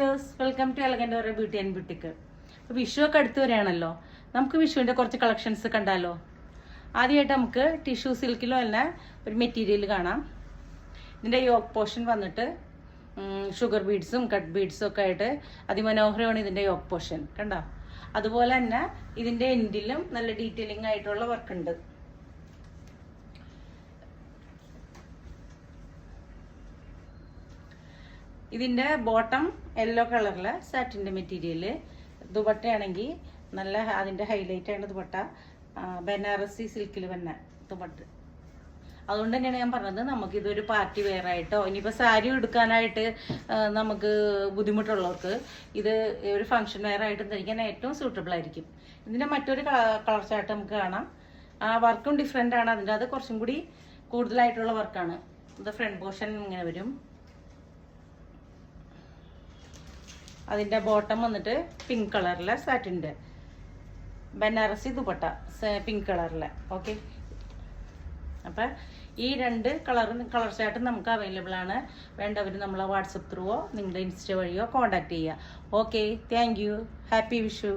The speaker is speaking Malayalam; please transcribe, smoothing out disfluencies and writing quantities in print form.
Viewers, welcome to Elegant Aura Beauty and Boutique. അപ്പോൾ വിഷു ഒക്കെ അടുത്ത് വരികയാണല്ലോ. നമുക്ക് വിഷുവിൻ്റെ കുറച്ച് കളക്ഷൻസ് കണ്ടാലോ. ആദ്യമായിട്ട് നമുക്ക് ടിഷ്യൂ സിൽക്കിലോ തന്നെ ഒരു മെറ്റീരിയൽ കാണാം. ഇതിൻ്റെ യോക്ക് പോർഷൻ വന്നിട്ട് ഷുഗർ ബീഡ്സും കട്ട് ബീഡ്സും ഒക്കെ ആയിട്ട് അതിമനോഹരമാണ് ഇതിൻ്റെ യോക്ക് പോർഷൻ. കണ്ടോ? അതുപോലെ തന്നെ ഇതിൻ്റെ എൻഡിലും നല്ല ഡീറ്റെയിലിംഗ് ആയിട്ടുള്ള വർക്ക് ഉണ്ട്. ഇതിൻ്റെ ബോട്ടം യെല്ലോ കളറിലെ സാറ്റിൻ്റെ മെറ്റീരിയൽ. ദുപ്പട്ടയാണെങ്കിൽ നല്ല അതിൻ്റെ ഹൈലൈറ്റ് ആണ് ദുപ്പട്ട. ബനാറസി സിൽക്കിൽ തന്നെ ദുപ്പട്ട. അതുകൊണ്ട് തന്നെയാണ് ഞാൻ പറഞ്ഞത്, നമുക്കിതൊരു പാർട്ടി വെയർ ആയിട്ടോ ഇനിയിപ്പോൾ സാരി എടുക്കാനായിട്ട് നമുക്ക് ബുദ്ധിമുട്ടുള്ളവർക്ക് ഇത് ഒരു ഫംഗ്ഷൻ വെയർ ആയിട്ട് ധരിക്കാൻ ഏറ്റവും സൂട്ടബിൾ ആയിരിക്കും. ഇതിൻ്റെ മറ്റൊരു കളർ ചാർട്ട് നമുക്ക് കാണാം. വർക്കും ഡിഫറെൻ്റ് ആണ്. അതിൻ്റെ അത് കുറച്ചും കൂടി കൂടുതലായിട്ടുള്ള വർക്കാണ്. ഇത് ഫ്രണ്ട് പോർഷൻ ഇങ്ങനെ വരും. അതിൻ്റെ ബോട്ടം വന്നിട്ട് പിങ്ക് കളറിലെ സാറ്റിൻ്റെ ബനാറസി ദുപ്പട്ട പിങ്ക് കളറിലെ. ഓക്കെ, അപ്പം ഈ രണ്ട് കളർ ചാർട്ടും നമുക്ക് അവൈലബിൾ ആണ്. വേണ്ടവർ നമ്മളെ വാട്സപ്പ് ത്രൂവോ നിങ്ങളുടെ ഇൻസ്റ്റ വഴിയോ കോൺടാക്ട് ചെയ്യുക. Okay, thank you. Happy Vishu.